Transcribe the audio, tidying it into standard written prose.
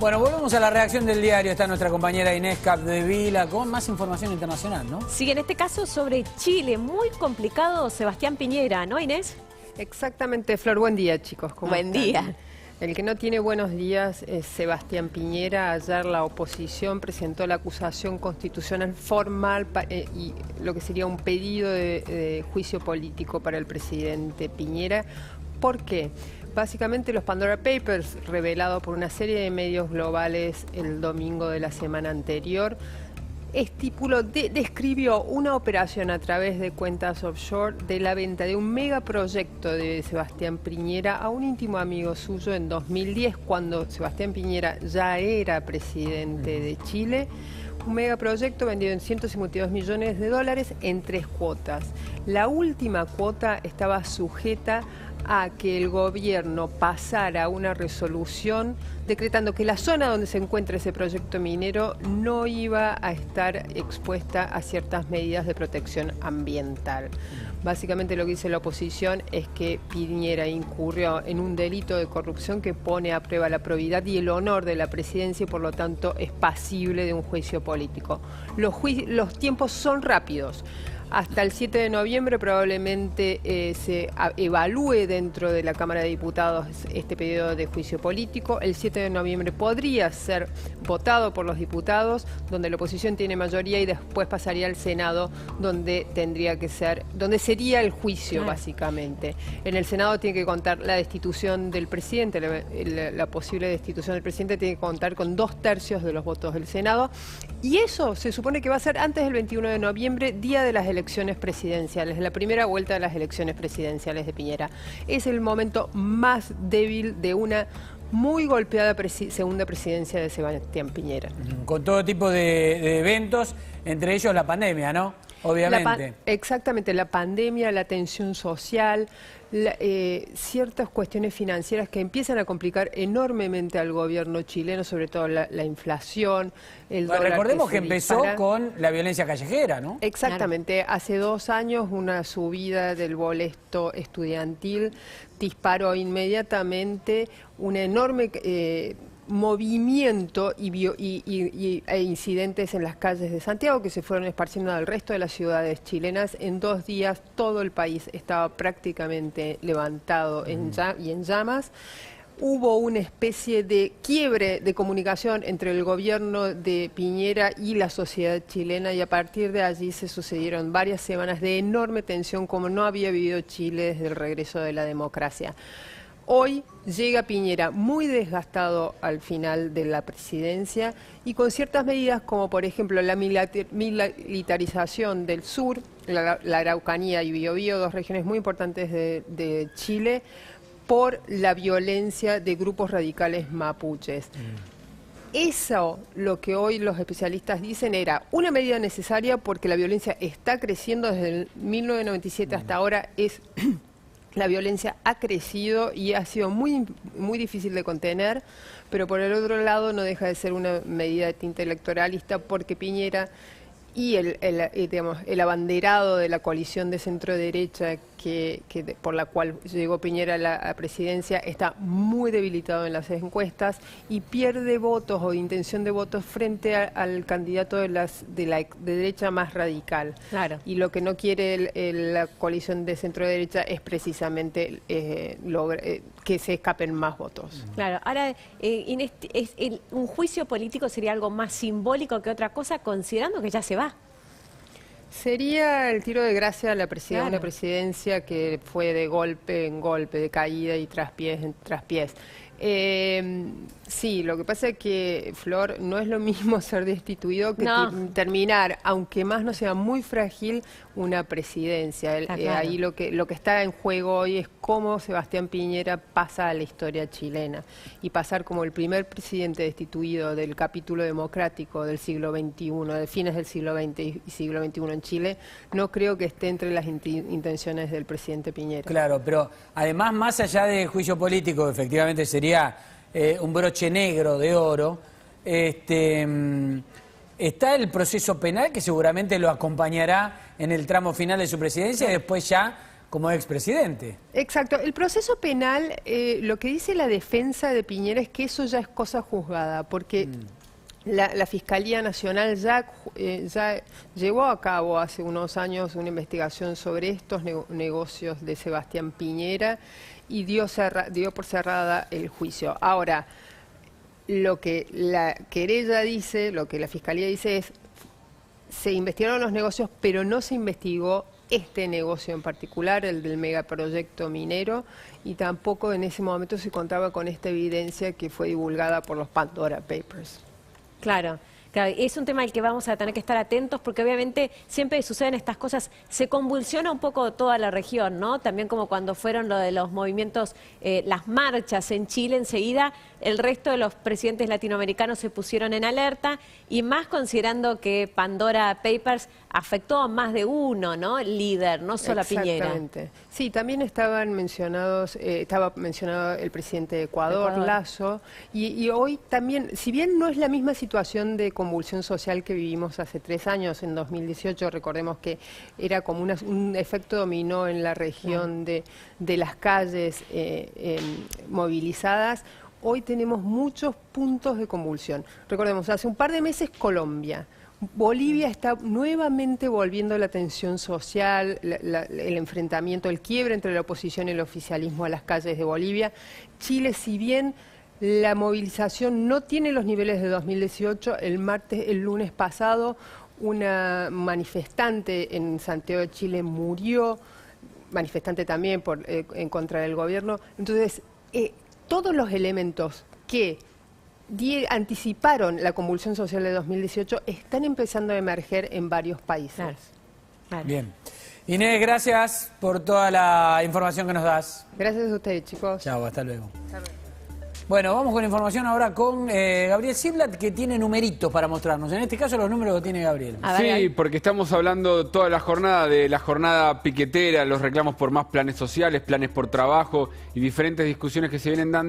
Bueno, volvemos a la reacción del diario. Está nuestra compañera Inés Capdevila con más información internacional, ¿no? Sí, en este caso sobre Chile, muy complicado Sebastián Piñera, ¿no, Inés? Exactamente, Flor. Buen día, chicos. Buen día. El que no tiene buenos días es Sebastián Piñera. Ayer la oposición presentó la acusación constitucional formal y lo que sería un pedido de juicio político para el presidente Piñera. ¿Por qué? Básicamente los Pandora Papers, revelados por una serie de medios globales el domingo de la semana anterior, describió una operación a través de cuentas offshore de la venta de un megaproyecto de Sebastián Piñera a un íntimo amigo suyo en 2010, cuando Sebastián Piñera ya era presidente de Chile. Un megaproyecto vendido en $152 millones en 3 cuotas. La última cuota estaba sujeta a que el gobierno pasara una resolución decretando que la zona donde se encuentra ese proyecto minero no iba a estar expuesta a ciertas medidas de protección ambiental. Básicamente lo que dice la oposición es que Piñera incurrió en un delito de corrupción que pone a prueba la probidad y el honor de la presidencia y por lo tanto es pasible de un juicio político. Los tiempos son rápidos. Hasta el 7 de noviembre probablemente se evalúe dentro de la Cámara de Diputados este pedido de juicio político. El 7 de noviembre podría ser votado por los diputados, donde la oposición tiene mayoría, y después pasaría al Senado, donde sería el juicio, básicamente. En el Senado tiene que contar la destitución del presidente, la posible destitución del presidente tiene que contar con 2/3 de los votos del Senado. Y eso se supone que va a ser antes del 21 de noviembre, día de las elecciones presidenciales, la primera vuelta de las elecciones presidenciales de Piñera. Es el momento más débil de una muy golpeada segunda presidencia de Sebastián Piñera. Con todo tipo de eventos, entre ellos la pandemia, ¿no? Obviamente. Exactamente, la pandemia, la tensión social, ciertas cuestiones financieras que empiezan a complicar enormemente al gobierno chileno, sobre todo la inflación, el dólar. Recordemos que empezó con la violencia callejera, ¿no? Exactamente, hace 2 años una subida del boleto estudiantil disparó inmediatamente un enorme movimiento e incidentes en las calles de Santiago que se fueron esparciendo al resto de las ciudades chilenas. En 2 días todo el país estaba prácticamente levantado y en llamas. Hubo una especie de quiebre de comunicación entre el gobierno de Piñera y la sociedad chilena, y a partir de allí se sucedieron varias semanas de enorme tensión como no había vivido Chile desde el regreso de la democracia. Hoy llega Piñera muy desgastado al final de la presidencia y con ciertas medidas como por ejemplo la militarización del sur, la Araucanía y Biobío, 2 regiones muy importantes de Chile, por la violencia de grupos radicales mapuches. Eso, lo que hoy los especialistas dicen, era una medida necesaria porque la violencia está creciendo desde el 1997 hasta ahora. La violencia ha crecido y ha sido muy difícil de contener, pero por el otro lado no deja de ser una medida de tinte electoralista porque Piñera y el abanderado de la coalición de centro-derecha por la cual llegó Piñera a la presidencia está muy debilitado en las encuestas y pierde votos o intención de votos frente al candidato de derecha más radical. Claro. Y lo que no quiere la coalición de centro-derecha es precisamente que se escapen más votos. Claro. Ahora, Inés, un juicio político sería algo más simbólico que otra cosa, considerando que ya se va. Sería el tiro de gracia a una presidencia que fue de golpe en golpe, de caída y traspiés en traspiés. Sí, lo que pasa es que, Flor, no es lo mismo ser destituido que terminar, aunque más no sea muy frágil, una presidencia. Ahí lo que está en juego hoy es cómo Sebastián Piñera pasa a la historia chilena. Y pasar como el primer presidente destituido del capítulo democrático del siglo XXI, de fines del siglo XX y siglo XXI en Chile, no creo que esté entre las intenciones del presidente Piñera. Claro, pero además, más allá del juicio político, efectivamente sería un broche negro de oro, está el proceso penal que seguramente lo acompañará en el tramo final de su presidencia y después ya como expresidente. Exacto. El proceso penal, lo que dice la defensa de Piñera es que eso ya es cosa juzgada, porque la Fiscalía Nacional ya llevó a cabo hace unos años una investigación sobre estos negocios de Sebastián Piñera y dio por cerrada el juicio. Ahora, lo que la querella dice, lo que la Fiscalía dice es, se investigaron los negocios, pero no se investigó este negocio en particular, el del megaproyecto minero, y tampoco en ese momento se contaba con esta evidencia que fue divulgada por los Pandora Papers. Claro, claro, es un tema al que vamos a tener que estar atentos porque obviamente siempre suceden estas cosas, se convulsiona un poco toda la región, ¿no? También como cuando fueron lo de los movimientos, las marchas en Chile, enseguida el resto de los presidentes latinoamericanos se pusieron en alerta y más considerando que Pandora Papers afectó a más de uno, ¿no? Líder, no solo a Piñera. Exactamente. Sí, también estaba mencionado el presidente de Ecuador, Lasso, y hoy también, si bien no es la misma situación de convulsión social que vivimos hace 3 años, en 2018, recordemos que era como un efecto dominó en la región de las calles movilizadas. Hoy tenemos muchos puntos de convulsión. Recordemos, hace un par de meses Colombia. Bolivia está nuevamente volviendo la tensión social, el enfrentamiento, el quiebre entre la oposición y el oficialismo a las calles de Bolivia. Chile, si bien la movilización no tiene los niveles de 2018, el lunes pasado, una manifestante en Santiago de Chile murió, manifestante también en contra del gobierno. Entonces, todos los elementos que anticiparon la convulsión social de 2018 están empezando a emerger en varios países. Claro. Claro. Bien. Inés, gracias por toda la información que nos das. Gracias a ustedes, chicos. Chao, hasta luego. Bueno, vamos con información ahora con Gabriel Ziblatt, que tiene numeritos para mostrarnos. En este caso, los números que tiene Gabriel. Sí, porque estamos hablando toda la jornada de la jornada piquetera, los reclamos por más planes sociales, planes por trabajo y diferentes discusiones que se vienen dando.